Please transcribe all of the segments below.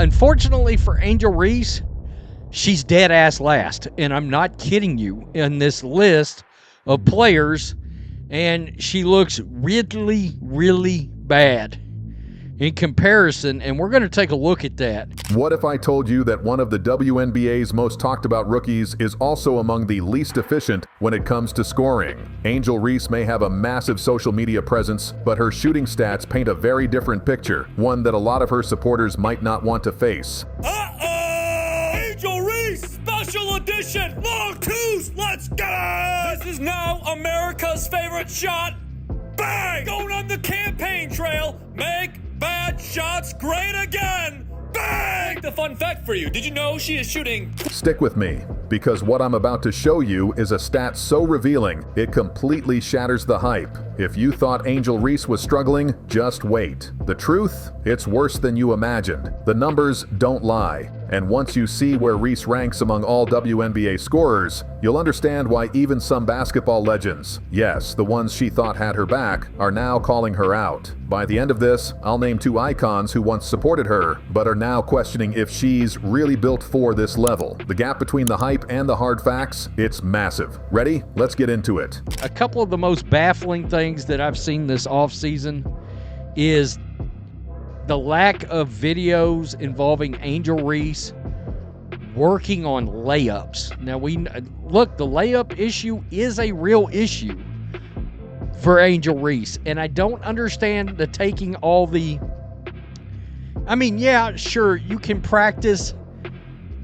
unfortunately for Angel Reese, she's dead ass last. And I'm not kidding you in this list of players. And she looks really, really bad in comparison, and we're going to take a look at that. What if I told you that one of the WNBA's most talked about rookies is also among the least efficient when it comes to scoring? Angel Reese may have a massive social media presence, but her shooting stats paint a very different picture, one that a lot of her supporters might not want to face. Angel Reese, special edition, long twos, let's go! This is now America's favorite shot. Bang! Going on the campaign trail, make bad shots great again! Bang! The fun fact for you, did you know she is shooting? Stick with me, because what I'm about to show you is a stat so revealing, it completely shatters the hype. If you thought Angel Reese was struggling, just wait. The truth? It's worse than you imagined. The numbers don't lie. And once you see where Reese ranks among all WNBA scorers, you'll understand why even some basketball legends, yes, the ones she thought had her back, are now calling her out. By the end of this, I'll name 2 icons who once supported her, but are now questioning if she's really built for this level. The gap between the hype and the hard facts, it's massive. Ready? Let's get into it. A couple of the most baffling things that I've seen this offseason is the lack of videos involving Angel Reese working on layups. Now, look, the layup issue is a real issue for Angel Reese, and I don't understand the taking all the... I mean, yeah, sure, you can practice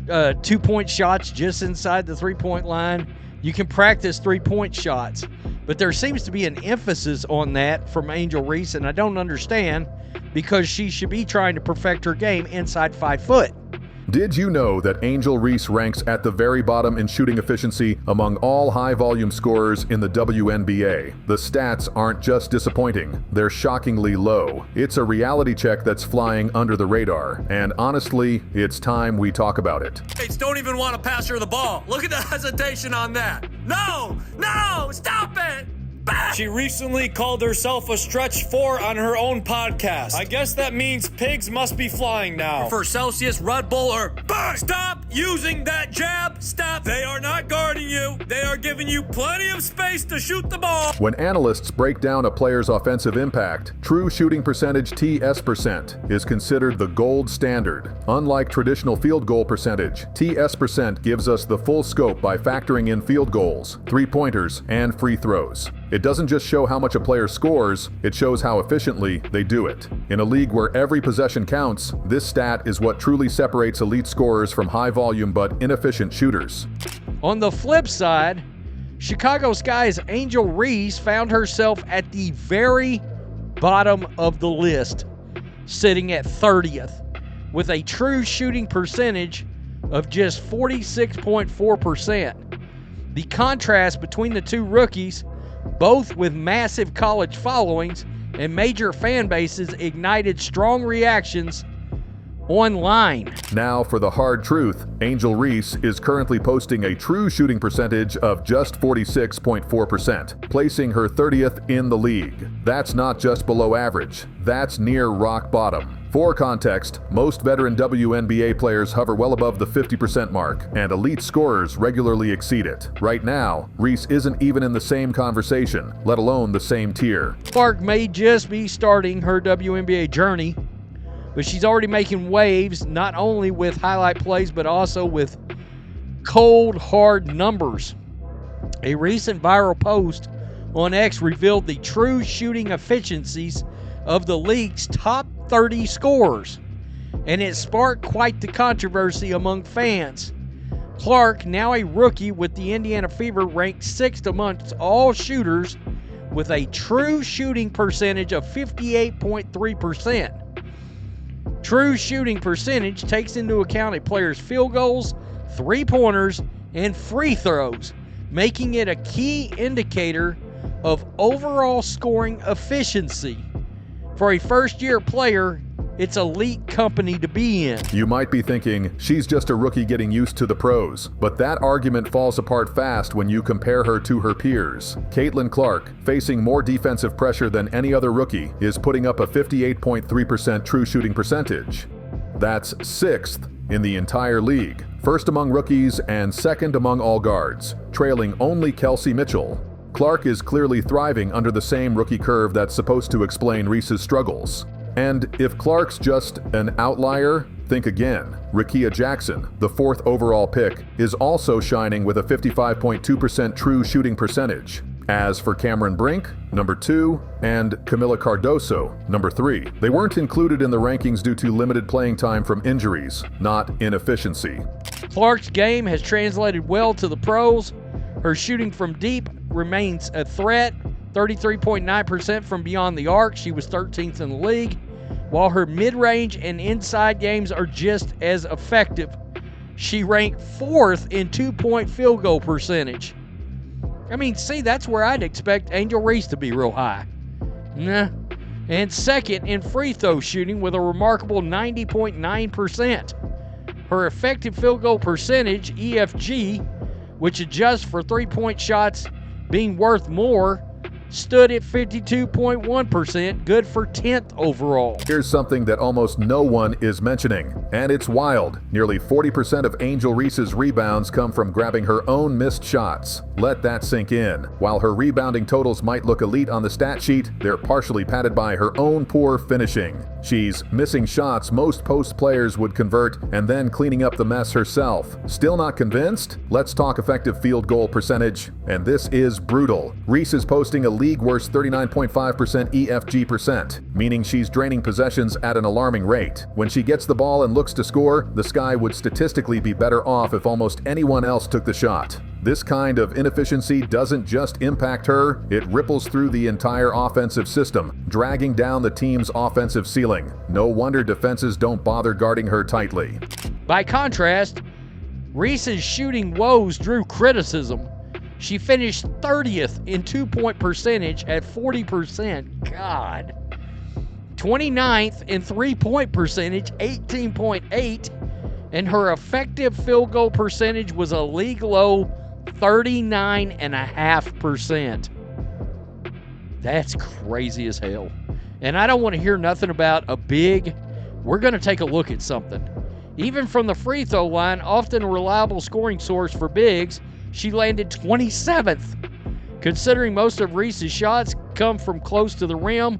2-point shots just inside the 3-point line. You can practice 3-point shots, but there seems to be an emphasis on that from Angel Reese, and I don't understand, because she should be trying to perfect her game inside 5 foot. Did you know that Angel Reese ranks at the very bottom in shooting efficiency among all high-volume scorers in the WNBA? The stats aren't just disappointing, they're shockingly low. It's a reality check that's flying under the radar, and honestly, it's time we talk about it. States don't even want to pass her the ball. Look at the hesitation on that. No, stop it! She recently called herself a stretch 4 on her own podcast. I guess that means pigs must be flying now. For Celsius, Red Bull, or bang! Stop using that jab. Stop. They are not guarding you. They are giving you plenty of space to shoot the ball. When analysts break down a player's offensive impact, true shooting percentage TS% is considered the gold standard. Unlike traditional field goal percentage, TS% gives us the full scope by factoring in field goals, 3-pointers, and free throws. It doesn't just show how much a player scores, it shows how efficiently they do it. In a league where every possession counts, this stat is what truly separates elite scorers from high-volume but inefficient shooters. On the flip side, Chicago Sky's Angel Reese found herself at the very bottom of the list, sitting at 30th, with a true shooting percentage of just 46.4%. The contrast between the two rookies, both with massive college followings and major fan bases, ignited strong reactions online. Now for the hard truth, Angel Reese is currently posting a true shooting percentage of just 46.4%, placing her 30th in the league. That's not just below average, that's near rock bottom. For context, most veteran WNBA players hover well above the 50% mark, and elite scorers regularly exceed it. Right now, Reese isn't even in the same conversation, let alone the same tier. Clark may just be starting her WNBA journey, but she's already making waves, not only with highlight plays, but also with cold, hard numbers. A recent viral post on X revealed the true shooting efficiencies of the league's top 30 scorers, and it sparked quite the controversy among fans. Clark, now a rookie with the Indiana Fever, ranked 6th amongst all shooters with a true shooting percentage of 58.3%. True shooting percentage takes into account a player's field goals, 3-pointers, and free throws, making it a key indicator of overall scoring efficiency. For a first-year player, it's elite company to be in. You might be thinking, she's just a rookie getting used to the pros, but that argument falls apart fast when you compare her to her peers. Caitlin Clark, facing more defensive pressure than any other rookie, is putting up a 58.3% true shooting percentage. That's 6th in the entire league, first among rookies and second among all guards, trailing only Kelsey Mitchell. Clark is clearly thriving under the same rookie curve that's supposed to explain Reese's struggles. And if Clark's just an outlier, think again. Rickea Jackson, the 4th overall pick, is also shining with a 55.2% true shooting percentage. As for Cameron Brink, number 2, and Camila Cardoso, number 3, they weren't included in the rankings due to limited playing time from injuries, not inefficiency. Clark's game has translated well to the pros. Her shooting from deep remains a threat, 33.9% from beyond the arc. She was 13th in the league, while her mid-range and inside games are just as effective. She ranked 4th in 2-point field goal percentage. I mean, see, that's where I'd expect Angel Reese to be real high. Nah. And 2nd in free throw shooting with a remarkable 90.9%. Her effective field goal percentage, EFG, which adjusts for 3-point shots being worth more, stood at 52.1%, good for 10th overall. Here's something that almost no one is mentioning, and it's wild. Nearly 40% of Angel Reese's rebounds come from grabbing her own missed shots. Let that sink in. While her rebounding totals might look elite on the stat sheet, they're partially padded by her own poor finishing. She's missing shots most post players would convert and then cleaning up the mess herself. Still not convinced? Let's talk effective field goal percentage, and this is brutal. Reese is posting a league-worst 39.5% EFG percent, meaning she's draining possessions at an alarming rate. When she gets the ball and looks to score, the Sky would statistically be better off if almost anyone else took the shot. This kind of inefficiency doesn't just impact her, it ripples through the entire offensive system, dragging down the team's offensive ceiling. No wonder defenses don't bother guarding her tightly. By contrast, Reese's shooting woes drew criticism. She finished 30th in 2-point percentage at 40%. God. 29th in 3-point percentage, 18.8, and her effective field goal percentage was a league low 39.5%. That's crazy as hell. And I don't want to hear nothing about a big. We're going to take a look at something. Even from the free throw line, often a reliable scoring source for bigs, she landed 27th. Considering most of Reese's shots come from close to the rim.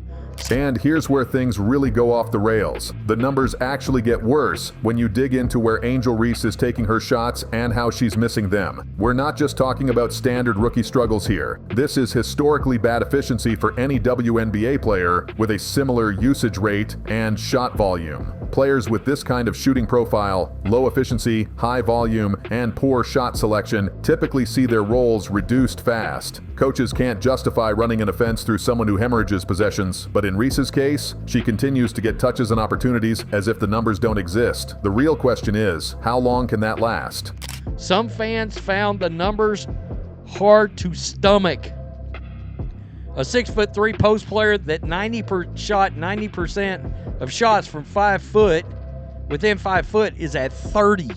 And here's where things really go off the rails. The numbers actually get worse when you dig into where Angel Reese is taking her shots and how she's missing them. We're not just talking about standard rookie struggles here. This is historically bad efficiency for any WNBA player with a similar usage rate and shot volume. Players with this kind of shooting profile, low efficiency, high volume, and poor shot selection typically see their roles reduced fast. Coaches can't justify running an offense through someone who hemorrhages possessions, but in Reese's case, she continues to get touches and opportunities as if the numbers don't exist. The real question is, how long can that last? Some fans found the numbers hard to stomach. A 6'3" post player that shot 90% of shots from 5 foot, within 5 foot, is at 30.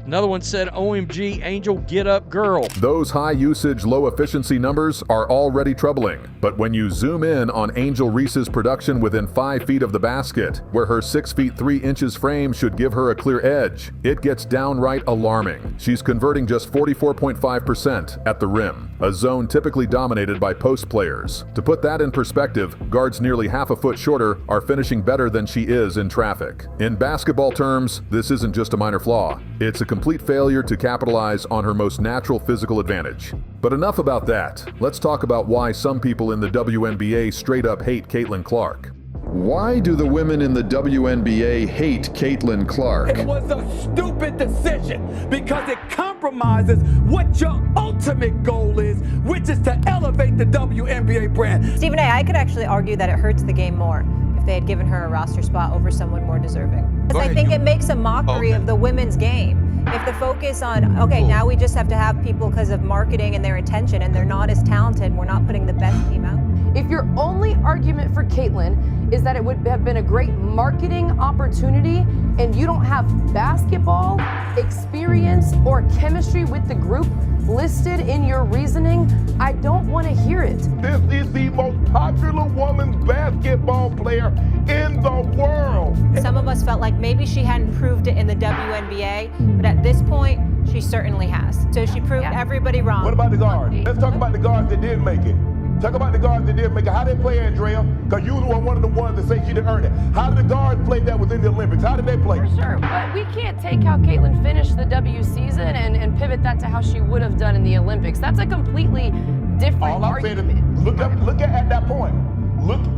Another one said, OMG, Angel, get up, girl. Those high usage, low efficiency numbers are already troubling. But when you zoom in on Angel Reese's production within 5 feet of the basket, where her 6 feet 3 inches frame should give her a clear edge, it gets downright alarming. She's converting just 44.5% at the rim, a zone typically dominated by post players. To put that in perspective, guards nearly half a foot shorter are finishing better than she is in traffic. In basketball terms, this isn't just a minor flaw. It's a complete failure to capitalize on her most natural physical advantage. But enough about that. Let's talk about why some people in the WNBA straight up hate Caitlin Clark. Why do the women in the WNBA hate Caitlin Clark? It was a stupid decision because it compromises what your ultimate goal is, which is to elevate the WNBA brand. Stephen A., I could actually argue that it hurts the game more if they had given her a roster spot over someone more deserving. Because I think it makes a mockery of the women's game. If the focus on, okay, now we just have to have people because of marketing and their intention, and they're not as talented, we're not putting the best team out. If your only argument for Caitlin is that it would have been a great marketing opportunity and you don't have basketball experience or chemistry with the group listed in your reasoning, I don't want to hear it. This is the most popular women's basketball player in the world. Some of us felt like maybe she hadn't proved it in the WNBA, but at this point, she certainly has. So she proved everybody wrong. What about the guards? Let's talk about the guards that did make it. Talk about the guards that did make it. How they play, Andrea? Because you were one of the ones that say she didn't earn it. How did the guards play that was in the Olympics? How did they play? For sure, but we can't take how Caitlin finished the W season and pivot that to how she would have done in the Olympics. That's a completely different All I'm saying argument. is, look at that point.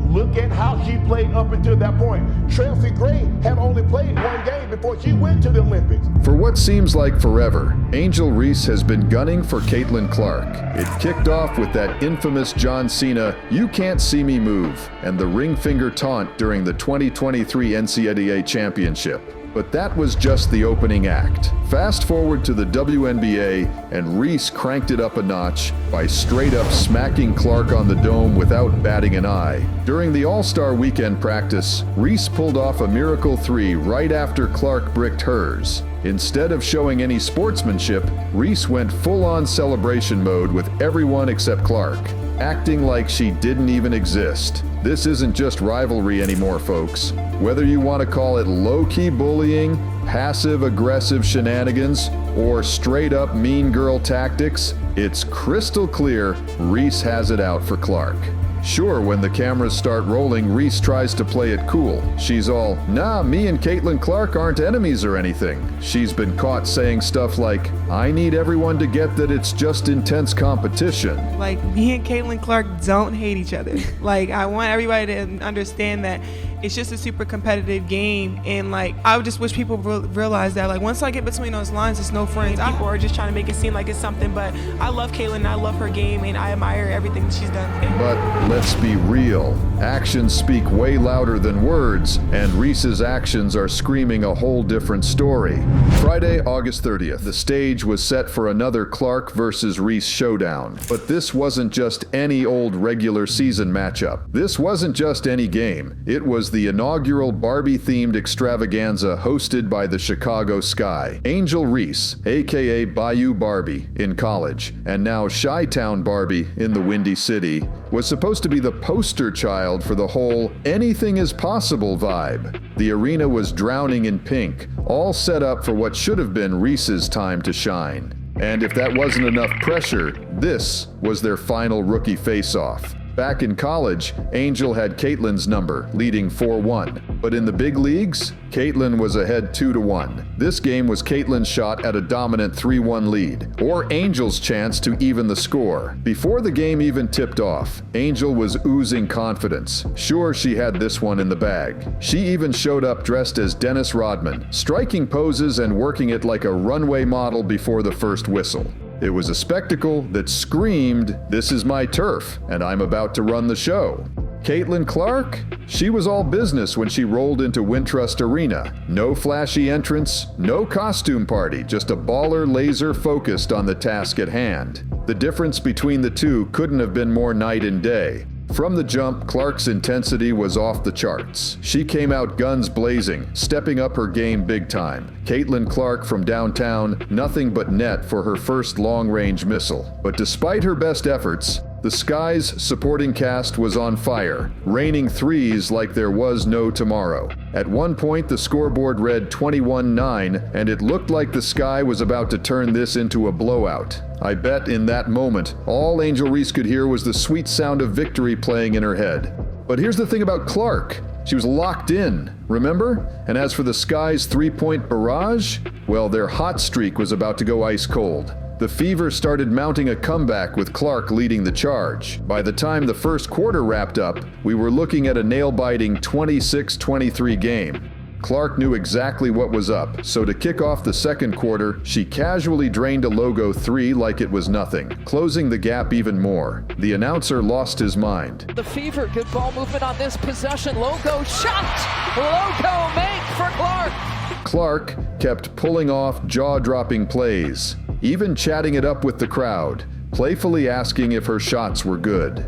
Look at how she played up until that point. Chelsea Gray had only played one game before she went to the Olympics. For what seems like forever, Angel Reese has been gunning for Caitlin Clark. It kicked off with that infamous John Cena, "You can't see me move," and the ring finger taunt during the 2023 NCAA Championship. But that was just the opening act. Fast forward to the WNBA, and Reese cranked it up a notch by straight up smacking Clark on the dome without batting an eye. During the All-Star Weekend practice, Reese pulled off a miracle three right after Clark bricked hers. Instead of showing any sportsmanship, Reese went full-on celebration mode with everyone except Clark, acting like she didn't even exist. This isn't just rivalry anymore, folks. Whether you want to call it low-key bullying, passive-aggressive shenanigans, or straight-up mean girl tactics, it's crystal clear Reese has it out for Clark. Sure, when the cameras start rolling, Reese tries to play it cool. She's all, "Nah, me and Caitlin Clark aren't enemies or anything." She's been caught saying stuff like, "I need everyone to get that it's just intense competition." Like, me and Caitlin Clark don't hate each other. Like, I want everybody to understand that it's just a super competitive game, and like, I would just wish people realize that, like, once I get between those lines, it's no friends. People are just trying to make it seem like it's something, but I love Caitlin, I love her game, and I admire everything that she's done. But let's be real. Actions speak way louder than words, and Reese's actions are screaming a whole different story. Friday, August 30th, the stage was set for another Clark versus Reese showdown. But this wasn't just any old regular season matchup. This wasn't just any game. It was the inaugural Barbie-themed extravaganza hosted by the Chicago Sky. Angel Reese, aka Bayou Barbie, in college, and now Chi-Town Barbie in the Windy City, was supposed to be the poster child for the whole anything is possible vibe. The arena was drowning in pink, all set up for what should have been Reese's time to shine. And if that wasn't enough pressure, this was their final rookie face-off. Back in college, Angel had Caitlin's number, leading 4-1. But in the big leagues, Caitlin was ahead 2-1. This game was Caitlin's shot at a dominant 3-1 lead, or Angel's chance to even the score. Before the game even tipped off, Angel was oozing confidence. Sure, she had this one in the bag. She even showed up dressed as Dennis Rodman, striking poses and working it like a runway model before the first whistle. It was a spectacle that screamed, "This is my turf, and I'm about to run the show." Caitlin Clark? She was all business when she rolled into Wintrust Arena. No flashy entrance, no costume party, just a baller laser focused on the task at hand. The difference between the two couldn't have been more night and day. From the jump, Clark's intensity was off the charts. She came out guns blazing, stepping up her game big time. Caitlin Clark from downtown, nothing but net for her first long-range missile. But despite her best efforts, the Sky's supporting cast was on fire, raining threes like there was no tomorrow. At one point, the scoreboard read 21-9, and it looked like the Sky was about to turn this into a blowout. I bet in that moment, all Angel Reese could hear was the sweet sound of victory playing in her head. But here's the thing about Clark. She was locked in, remember? And as for the Sky's three-point barrage, well, their hot streak was about to go ice cold. The Fever started mounting a comeback with Clark leading the charge. By the time the first quarter wrapped up, we were looking at a nail-biting 26-23 game. Clark knew exactly what was up, so to kick off the second quarter, she casually drained a logo three like it was nothing, closing the gap even more. The announcer lost his mind. The Fever, good ball movement on this possession. Logo shot! Logo make for Clark! Clark kept pulling off jaw-dropping plays, even chatting it up with the crowd, playfully asking if her shots were good.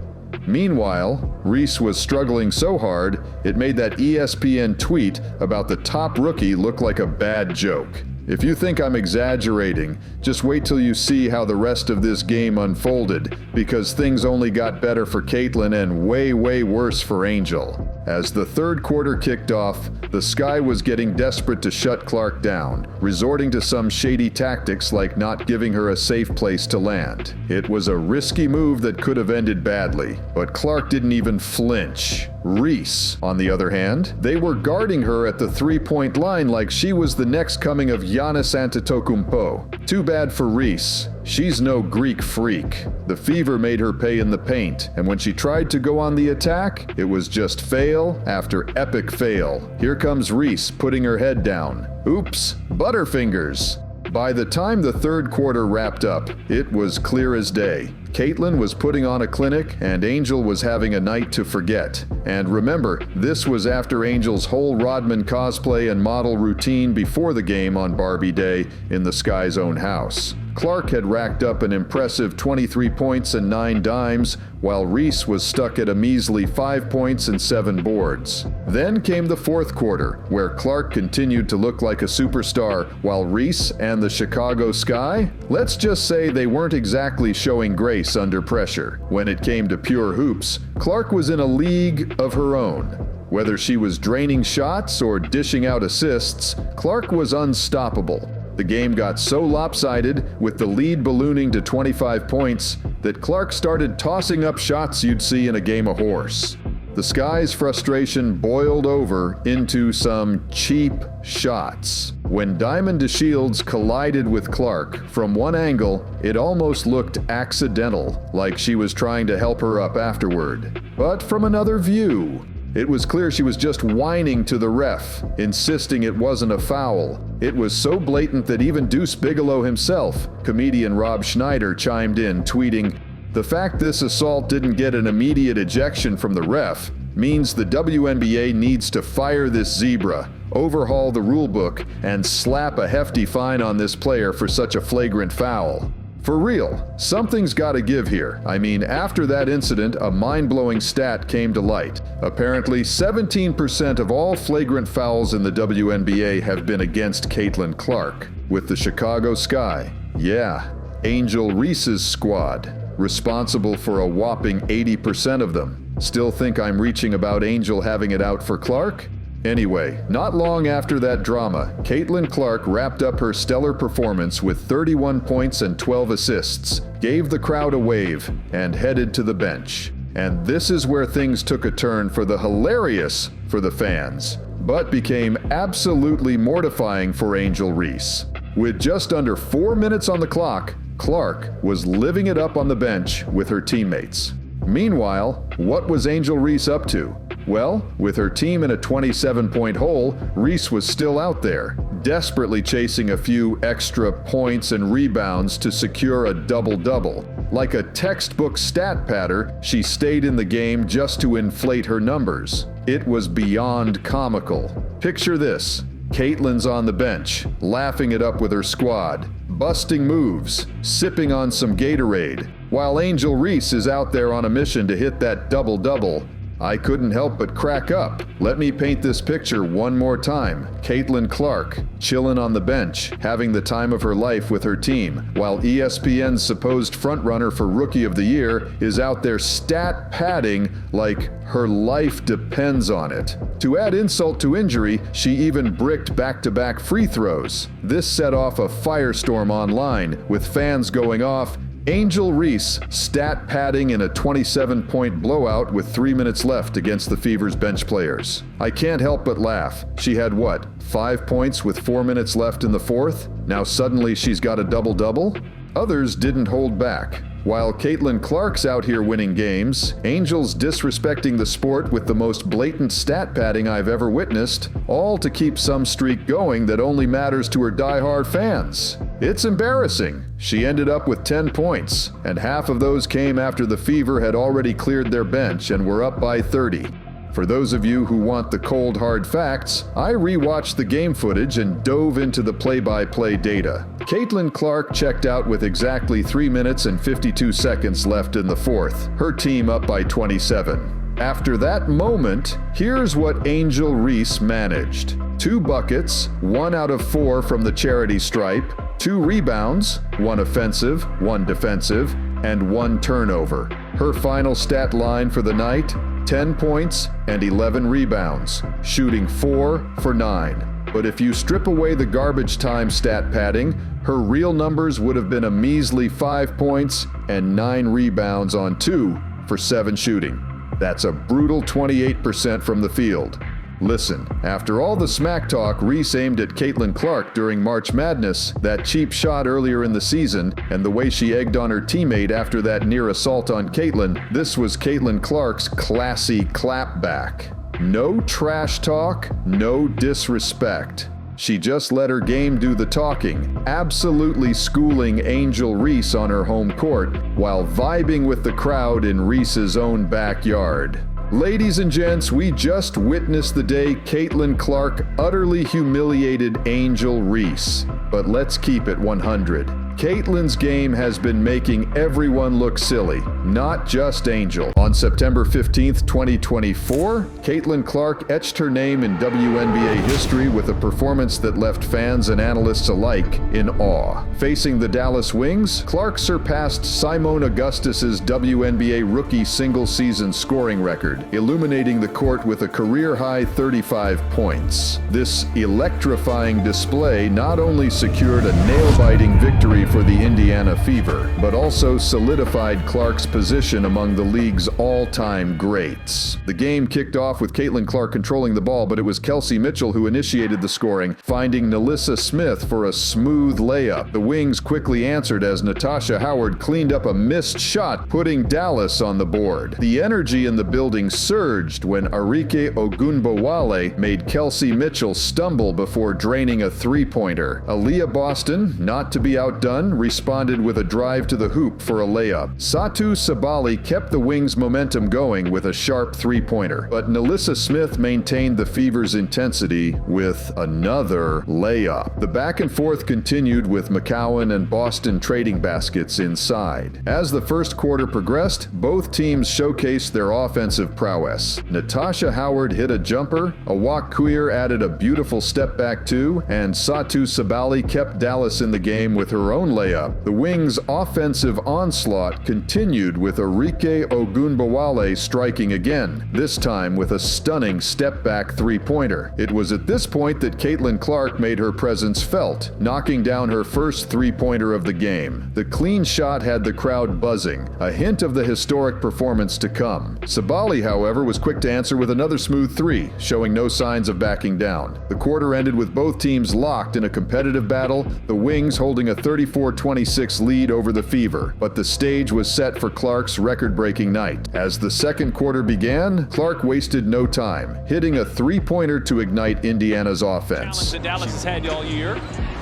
Meanwhile, Reese was struggling so hard, it made that ESPN tweet about the top rookie look like a bad joke. If you think I'm exaggerating, just wait till you see how the rest of this game unfolded, because things only got better for Caitlyn and way worse for Angel. As the third quarter kicked off, the Sky was getting desperate to shut Clark down, resorting to some shady tactics like not giving her a safe place to land. It was a risky move that could have ended badly, but Clark didn't even flinch. Reese, on the other hand, they were guarding her at the three-point line like she was the next coming of Giannis Antetokounmpo. Too bad for Reese. She's no Greek freak. The fever made her pay in the paint, and when she tried to go on the attack, it was just fail after epic fail. Here comes Reese putting her head down. Oops, Butterfingers. By the time the third quarter wrapped up, it was clear as day. Caitlyn was putting on a clinic, and Angel was having a night to forget. And remember, this was after Angel's whole Rodman cosplay and model routine before the game on Barbie Day in the Sky's own house. Clark had racked up an impressive 23 points and 9 dimes, while Reese was stuck at a measly 5 points and 7 boards. Then came the fourth quarter, where Clark continued to look like a superstar, while Reese and the Chicago Sky, let's just say they weren't exactly showing grace under pressure. When it came to pure hoops, Clark was in a league of her own. Whether she was draining shots or dishing out assists, Clark was unstoppable. The game got so lopsided, with the lead ballooning to 25 points, that Clark started tossing up shots you'd see in a game of horse. The Sky's frustration boiled over into some cheap shots. When Diamond DeShields collided with Clark, from one angle, it almost looked accidental, like she was trying to help her up afterward. But from another view, it was clear she was just whining to the ref, insisting it wasn't a foul. It was so blatant that even Deuce Bigalow himself, comedian Rob Schneider, chimed in, tweeting, "The fact this assault didn't get an immediate ejection from the ref means the WNBA needs to fire this zebra, overhaul the rulebook, and slap a hefty fine on this player for such a flagrant foul." For real, something's gotta give here. I mean, after that incident, a mind-blowing stat came to light. Apparently, 17% of all flagrant fouls in the WNBA have been against Caitlyn Clark, with the Chicago Sky. Yeah, Angel Reese's squad, responsible for a whopping 80% of them. Still think I'm reaching about Angel having it out for Clark? Anyway, not long after that drama, Caitlyn Clark wrapped up her stellar performance with 31 points and 12 assists, gave the crowd a wave, and headed to the bench. And this is where things took a turn for the hilarious for the fans, but became absolutely mortifying for Angel Reese. With just under 4 minutes on the clock, Clark was living it up on the bench with her teammates. Meanwhile, what was Angel Reese up to? Well, with her team in a 27-point hole, Reese was still out there, desperately chasing a few extra points and rebounds to secure a double-double. Like a textbook stat patter, she stayed in the game just to inflate her numbers. It was beyond comical. Picture this. Caitlyn's on the bench, laughing it up with her squad, busting moves, sipping on some Gatorade, while Angel Reese is out there on a mission to hit that double-double. I couldn't help but crack up. Let me paint this picture one more time. Caitlyn Clark, chillin' on the bench, having the time of her life with her team, while ESPN's supposed frontrunner for Rookie of the Year is out there stat padding like her life depends on it. To add insult to injury, she even bricked back-to-back free throws. This set off a firestorm online, with fans going off, Angel Reese stat padding in a 27-point blowout with 3 minutes left against the Fever's bench players. I can't help but laugh. She had what, 5 points with 4 minutes left in the fourth? Now suddenly she's got a double-double? Others didn't hold back. While Caitlyn Clark's out here winning games, Angel's disrespecting the sport with the most blatant stat padding I've ever witnessed, all to keep some streak going that only matters to her diehard fans. It's embarrassing. She ended up with 10 points, and half of those came after the Fever had already cleared their bench and were up by 30. For those of you who want the cold hard facts, I rewatched the game footage and dove into the play-by-play data. Caitlyn Clark checked out with exactly 3 minutes and 52 seconds left in the fourth, her team up by 27. After that moment, here's what Angel Reese managed. 2 buckets, 1 out of 4 from the charity stripe, 2 rebounds, 1 offensive, 1 defensive, and 1 turnover. Her final stat line for the night, 10 points and 11 rebounds, shooting 4 for 9. But if you strip away the garbage time stat padding, her real numbers would have been a measly 5 points and 9 rebounds on 2 for 7 shooting. That's a brutal 28% from the field. Listen, after all the smack talk Reese aimed at Caitlin Clark during March Madness, that cheap shot earlier in the season, and the way she egged on her teammate after that near assault on Caitlin, this was Caitlin Clark's classy clapback. No trash talk, no disrespect. She just let her game do the talking, absolutely schooling Angel Reese on her home court while vibing with the crowd in Reese's own backyard. Ladies and gents, we just witnessed the day Caitlin Clark utterly humiliated Angel Reese. But let's keep it 100. Caitlin's game has been making everyone look silly, not just Angel. On September 15th, 2024, Caitlin Clark etched her name in WNBA history with a performance that left fans and analysts alike in awe. Facing the Dallas Wings, Clark surpassed Simone Augustus's WNBA rookie single-season scoring record, illuminating the court with a career-high 35 points. This electrifying display not only secured a nail-biting victory for the Indiana Fever, but also solidified Clark's position among the league's all-time greats. The game kicked off with Caitlin Clark controlling the ball, but it was Kelsey Mitchell who initiated the scoring, finding Nalissa Smith for a smooth layup. The Wings quickly answered as Natasha Howard cleaned up a missed shot, putting Dallas on the board. The energy in the building surged when Arike Ogunbowale made Kelsey Mitchell stumble before draining a three-pointer. Aaliyah Boston, not to be outdone, responded with a drive to the hoop for a layup. Satu Sabali kept the Wings' momentum going with a sharp three-pointer, but Nalissa Smith maintained the Fever's intensity with another layup. The back and forth continued with McCowan and Boston trading baskets inside. As the first quarter progressed, both teams showcased their offensive prowess. Natasha Howard hit a jumper, Awak Queer added a beautiful step-back two, and Satu Sabali kept Dallas in the game with her own layup. The Wings' offensive onslaught continued with Arike Ogunbowale striking again, this time with a stunning step-back three-pointer. It was at this point that Caitlin Clark made her presence felt, knocking down her first three-pointer of the game. The clean shot had the crowd buzzing, a hint of the historic performance to come. Sabali, however, was quick to answer with another smooth three, showing no signs of backing down. The quarter ended with both teams locked in a competitive battle, the Wings holding a 34-26 lead over the Fever, but the stage was set for Clark's record-breaking night. As the second quarter began, Clark wasted no time, hitting a three-pointer to ignite Indiana's offense. Challenge that Dallas has had all year.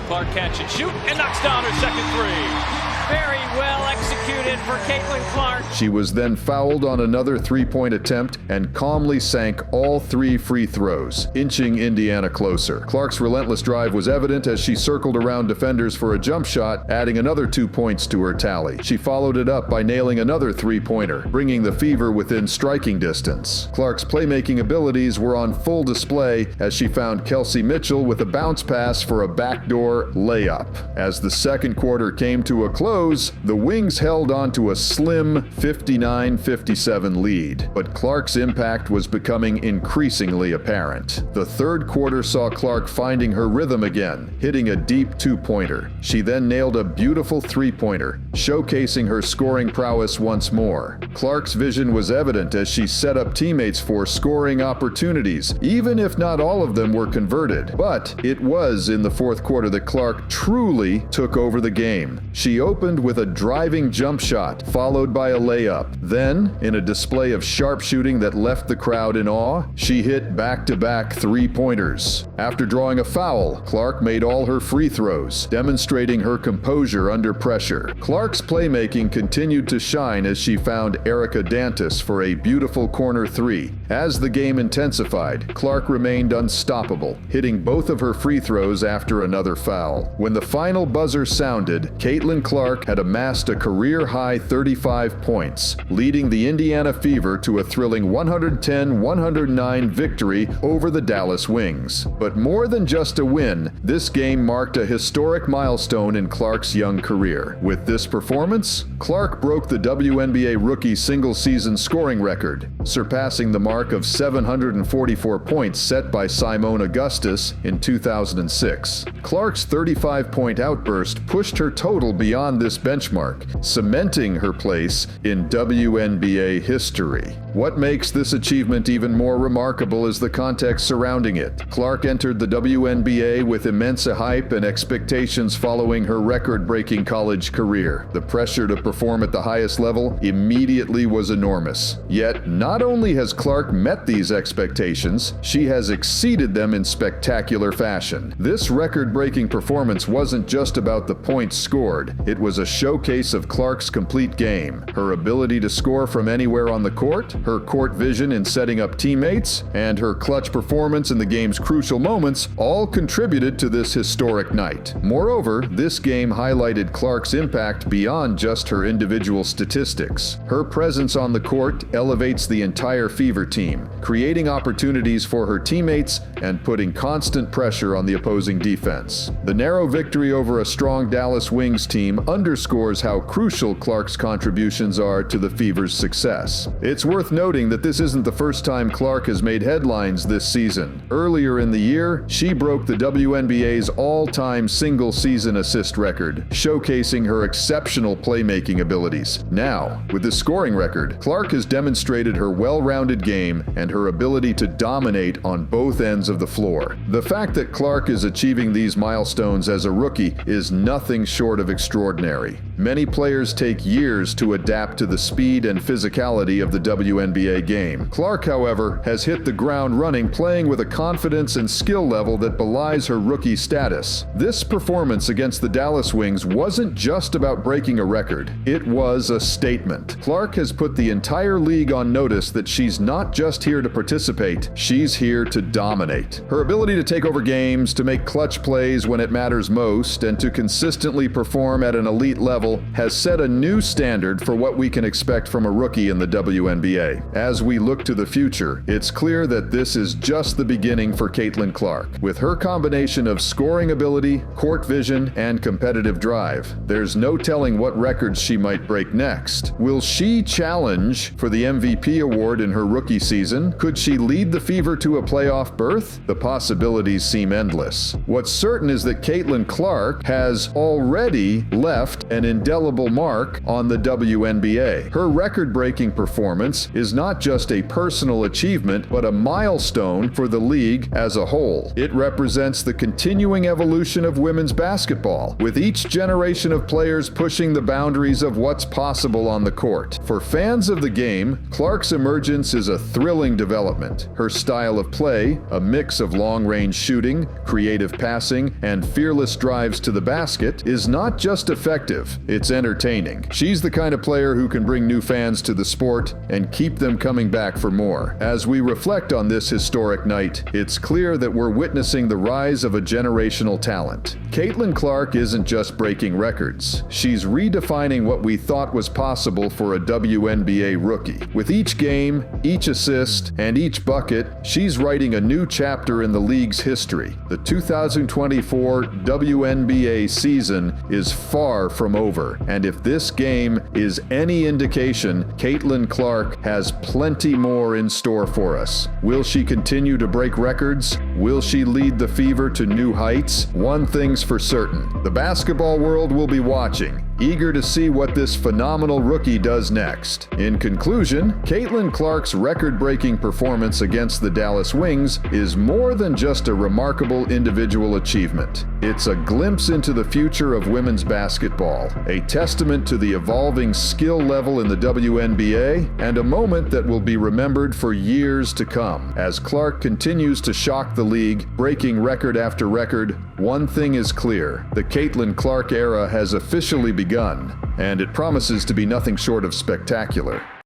Clark catch and shoot and knocks down her second three. Very well executed for Caitlin Clark. She was then fouled on another three-point attempt and calmly sank all 3 free throws, inching Indiana closer. Clark's relentless drive was evident as she circled around defenders for a jump shot, adding another 2 points to her tally. She followed it up by nailing another three-pointer, bringing the Fever within striking distance. Clark's playmaking abilities were on full display as she found Kelsey Mitchell with a bounce pass for a backdoor layup. As the second quarter came to a close, the Wings held on to a slim 59-57 lead, but Clark's impact was becoming increasingly apparent. The third quarter saw Clark finding her rhythm again, hitting a deep two-pointer. She then nailed a beautiful three-pointer, showcasing her scoring prowess once more. Clark's vision was evident as she set up teammates for scoring opportunities, even if not all of them were converted. But it was in the fourth quarter that Clark truly took over the game. She opened with a driving jump shot, followed by a layup. Then, in a display of sharp shooting that left the crowd in awe, she hit back-to-back three-pointers. After drawing a foul, Clark made all her free throws, demonstrating her composure under pressure. Clark's playmaking continued to shine as she found Erica Dantas for a beautiful corner three. As the game intensified, Clark remained unstoppable, hitting both of her free throws after another foul. When the final buzzer sounded, Caitlin Clark Clark had amassed a career-high 35 points, leading the Indiana Fever to a thrilling 110-109 victory over the Dallas Wings. But more than just a win, this game marked a historic milestone in Clark's young career. With this performance, Clark broke the WNBA rookie single-season scoring record, surpassing the mark of 744 points set by Simone Augustus in 2006. Clark's 35-point outburst pushed her total beyond this benchmark, cementing her place in WNBA history. What makes this achievement even more remarkable is the context surrounding it. Clark entered the WNBA with immense hype and expectations following her record-breaking college career. The pressure to perform at the highest level immediately was enormous. Yet, not only has Clark met these expectations, she has exceeded them in spectacular fashion. This record-breaking performance wasn't just about the points scored. It was a showcase of Clark's complete game. Her ability to score from anywhere on the court, her court vision in setting up teammates, and her clutch performance in the game's crucial moments all contributed to this historic night. Moreover, this game highlighted Clark's impact beyond just her individual statistics. Her presence on the court elevates the entire Fever team, creating opportunities for her teammates and putting constant pressure on the opposing defense. The narrow victory over a strong Dallas Wings team underscores how crucial Clark's contributions are to the Fever's success. It's worth noting that this isn't the first time Clark has made headlines this season. Earlier in the year, she broke the WNBA's all-time single-season assist record, showcasing her exceptional playmaking abilities. Now, with this scoring record, Clark has demonstrated her well-rounded game and her ability to dominate on both ends of the floor. The fact that Clark is achieving these milestones as a rookie is nothing short of extraordinary. Many players take years to adapt to the speed and physicality of the WNBA game. Clark, however, has hit the ground running, playing with a confidence and skill level that belies her rookie status. This performance against the Dallas Wings wasn't just about breaking a record. It was a statement. Clark has put the entire league on notice that she's not just here to participate, she's here to dominate. Her ability to take over games, to make clutch plays when it matters most, and to consistently perform at an elite level has set a new standard for what we can expect from a rookie in the WNBA. As we look to the future, it's clear that this is just the beginning for Caitlin Clark. With her combination of scoring ability, court vision, and competitive drive, there's no telling what records she might break next. Will she challenge for the MVP award in her rookie season? Could she lead the Fever to a playoff berth? The possibilities seem endless. What's certain is that Caitlin Clark has already left an indelible mark on the WNBA. Her record-breaking performance is not just a personal achievement, but a milestone for the league as a whole. It represents the continuing evolution of women's basketball, with each generation of players pushing the boundaries of what's possible on the court. For fans of the game, Clark's emergence is a thrilling development. Her style of play, a mix of long-range shooting, creative passing, and fearless drives to the basket, is not just effective, it's entertaining. She's the kind of player who can bring new fans to the sport and keep them coming back for more. As we reflect on this historic night, it's clear that we're witnessing the rise of a generational talent. Caitlin Clark isn't just breaking records. She's redefining what we thought was possible for a WNBA rookie. With each game, each assist, and each bucket, she's writing a new chapter in the league's history. The 2024 WNBA season is far from over, and if this game is any indication, Caitlin Clark has plenty more in store for us. Will she continue to break records? Will she lead the Fever to new heights? One thing's for certain: the basketball world will be watching, eager to see what this phenomenal rookie does next. In conclusion, Caitlin Clark's record-breaking performance against the Dallas Wings is more than just a remarkable individual achievement. It's a glimpse into the future of women's basketball, a testament to the evolving skill level in the WNBA, and a moment that will be remembered for years to come. As Clark continues to shock the league, breaking record after record, one thing is clear: the Caitlin Clark era has officially begun, and it promises to be nothing short of spectacular.